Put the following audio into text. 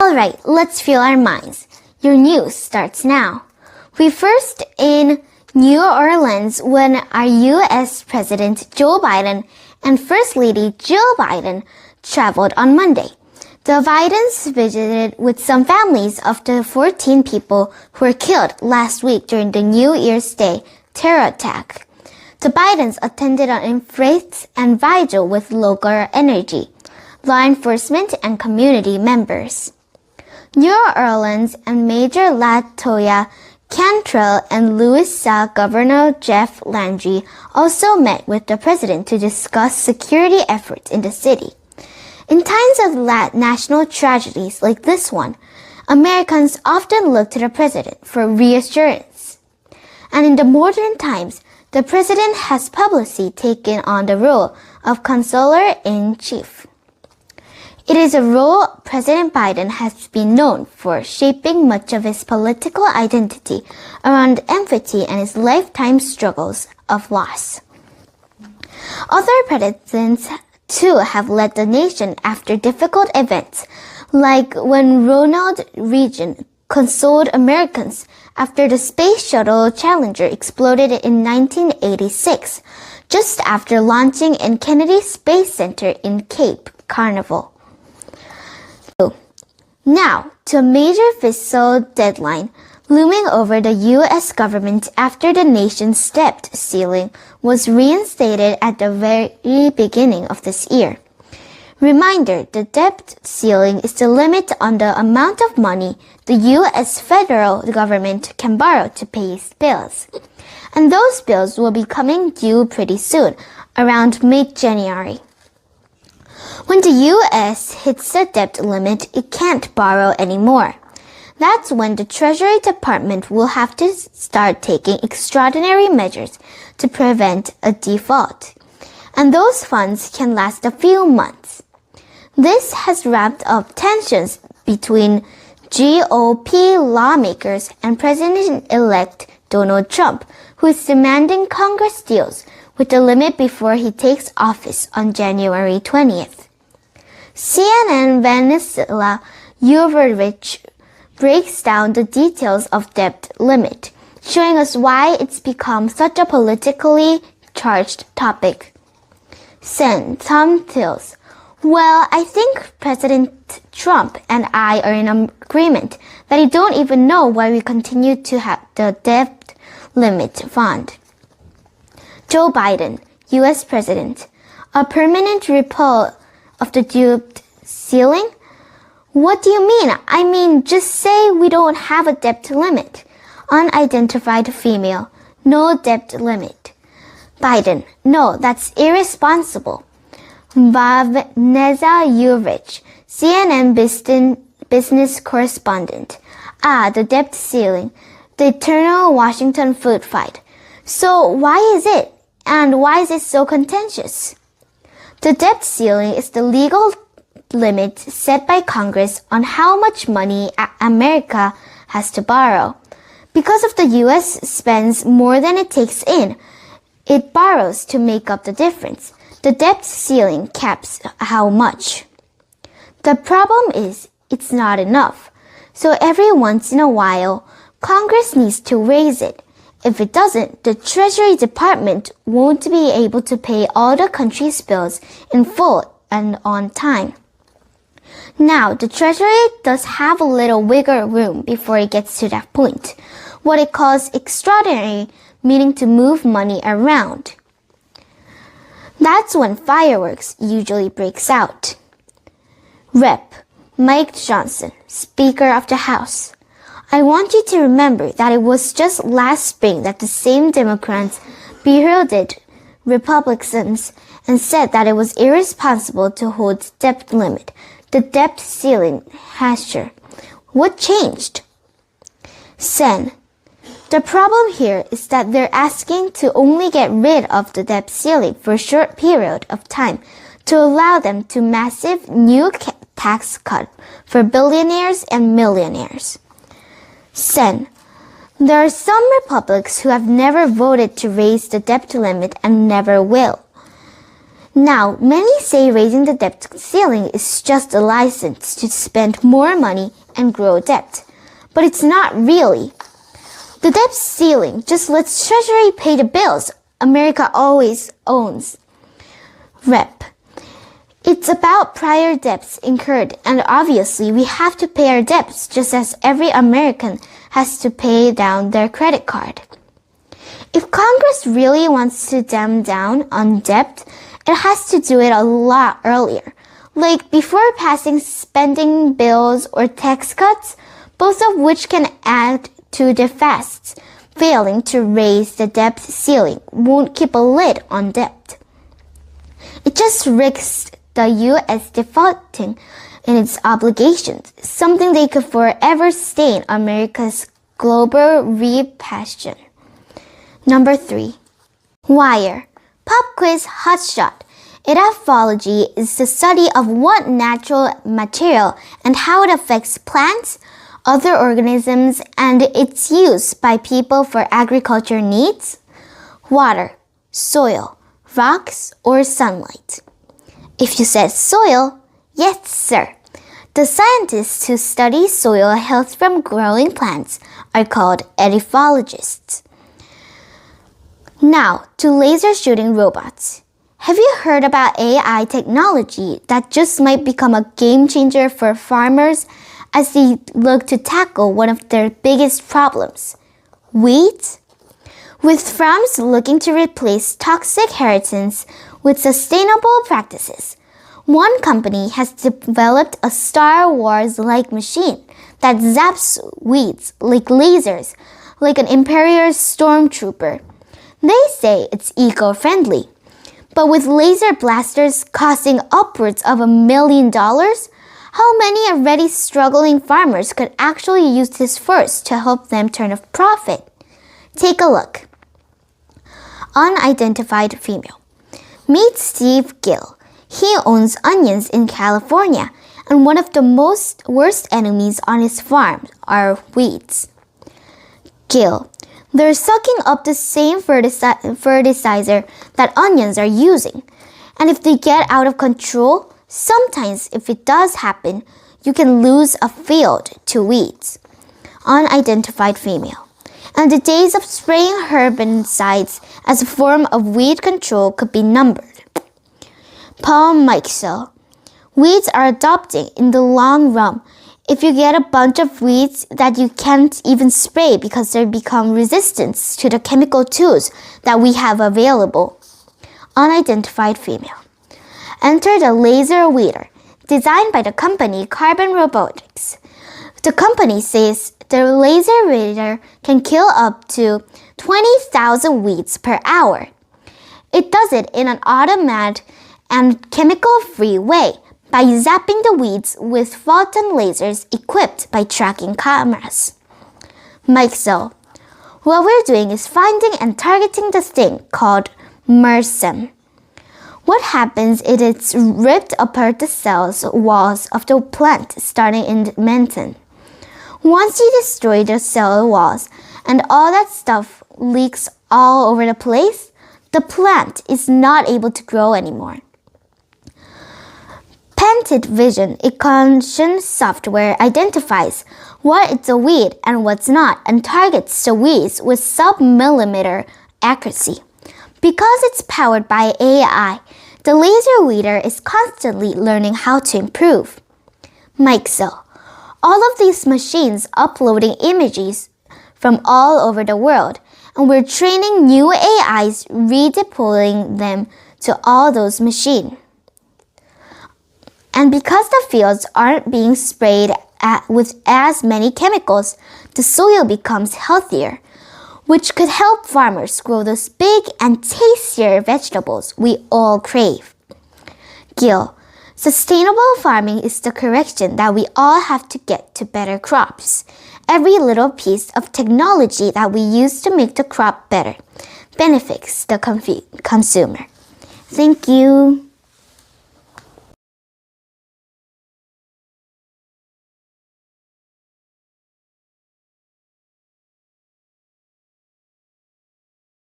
Alright, let's fuel our minds. Your news starts now. We first in New Orleans when our US President Joe Biden and First Lady Jill Biden traveled on Monday. The Bidens visited with some families of the 14 people who were killed last week during the New Year's Day terror attack. The Bidens attended an faith and vigil with local energy, law enforcement, and community members. New Orleans and Mayor LaToya Cantrell and Louisiana Governor Jeff Landry also met with the president to discuss security efforts in the city. In times of national tragedies like this one, Americans often look to the president for reassurance. And in the modern times, the president has publicly taken on the role of consoler-in-chief. It is a role President Biden has been known for, shaping much of his political identity around empathy and his lifetime struggles of loss. Other presidents, too, have led the nation after difficult events, like when Ronald Reagan consoled Americans after the Space Shuttle Challenger exploded in 1986, just after launching in Kennedy Space Center in Cape Canaveral. Now, to a major fiscal deadline looming over the U.S. government after the nation's debt ceiling was reinstated at the very beginning of this year. Reminder, the debt ceiling is the limit on the amount of money the U.S. federal government can borrow to pay its bills. And those bills will be coming due pretty soon, around mid-January. When the U.S. hits the debt limit, it can't borrow anymore. That's when the Treasury Department will have to start taking extraordinary measures to prevent a default. And those funds can last a few months. This has ramped up tensions between GOP lawmakers and President-elect Donald Trump, who is demanding Congress deals with the limit before he takes office on January 20th. CNN Venezuela Yurevich breaks down the details of debt limit, showing us why it's become such a politically charged topic. Sen Tom Tills. Well, I think President Trump and I are in agreement that he don't even know why we continue to have the debt limit fund. Joe Biden, U.S. President. A permanent repeal of the debt ceiling? What do you mean? I mean, just say we don't have a debt limit. Unidentified female. No debt limit. Biden. No, that's irresponsible. Vanessa Yurevich, CNN business correspondent. The debt ceiling. The eternal Washington food fight. So why is it? And why is it so contentious? The debt ceiling is the legal limit set by Congress on how much money America has to borrow. Because of the U.S. spends more than it takes in, it borrows to make up the difference. The debt ceiling caps how much. The problem is it's not enough. So every once in a while, Congress needs to raise it. If it doesn't, the Treasury Department won't be able to pay all the country's bills in full and on time. Now, the Treasury does have a little wiggle room before it gets to that point, what it calls extraordinary, meaning to move money around. That's when fireworks usually breaks out. Rep. Mike Johnson, Speaker of the House. I want you to remember that it was just last spring that the same Democrats berated Republicans and said that it was irresponsible to hold debt limit, the debt ceiling hasher. What changed? Sen. The problem here is that they're asking to only get rid of the debt ceiling for a short period of time to allow them to massive new tax cut for billionaires and millionaires. Sen. There are some Republicans who have never voted to raise the debt limit and never will. Now, many say raising the debt ceiling is just a license to spend more money and grow debt. But it's not really. The debt ceiling just lets Treasury pay the bills America always owns. Rep. It's about prior debts incurred, and obviously we have to pay our debts just as every American has to pay down their credit card. If Congress really wants to damn down on debt, it has to do it a lot earlier, like before passing spending bills or tax cuts, both of which can add to the fasts. Failing to raise the debt ceiling won't keep a lid on debt. It just risks the U.S. defaulting in its obligations, something they could forever stain America's global reputation. Number 3. Wire. Pop quiz hotshot. Edaphology is the study of one natural material and how it affects plants, other organisms, and its use by people for agriculture needs. Water, soil, rocks, or sunlight. If you said soil, yes, sir. The scientists who study soil health from growing plants are called edaphologists. Now, to laser shooting robots. Have you heard about AI technology that just might become a game changer for farmers as they look to tackle one of their biggest problems? Weeds? With farms looking to replace toxic inheritance with sustainable practices, one company has developed a Star Wars-like machine that zaps weeds like lasers, like an Imperial stormtrooper. They say it's eco-friendly. But with laser blasters costing upwards of $1 million, how many already struggling farmers could actually use this first to help them turn a profit? Take a look. Unidentified female. Meet Steve Gill. He owns onions in California, and one of the worst enemies on his farm are weeds. Gill. They're sucking up the same fertilizer that onions are using. And if they get out of control, sometimes if it does happen, you can lose a field to weeds. Unidentified female. And the days of spraying herbicides as a form of weed control could be numbered. Paul Mikesell. Weeds are adopting in the long run. If you get a bunch of weeds that you can't even spray because they become resistant to the chemical tools that we have available. Unidentified female. Enter the laser weeder, designed by the company Carbon Robotics. The company says the laser weeder can kill up to 20,000 weeds per hour. It does it in an automated and chemical-free way by zapping the weeds with photon lasers equipped by tracking cameras. Mikesell. What we're doing is finding and targeting the thing called MRSAM. What happens is it's ripped apart the cells walls of the plant starting in Menton. Once you destroy the cell walls and all that stuff leaks all over the place, the plant is not able to grow anymore. Patented Vision Ecology software identifies what is a weed and what's not and targets the weeds with sub-millimeter accuracy. Because it's powered by AI, the laser weeder is constantly learning how to improve. Mikesell. All of these machines uploading images from all over the world, and we're training new AIs, redeploying them to all those machines. And because the fields aren't being sprayed with as many chemicals, the soil becomes healthier, which could help farmers grow those big and tastier vegetables we all crave. Gill. Sustainable farming is the correction that we all have to get to better crops. Every little piece of technology that we use to make the crop better benefits the consumer. Thank you.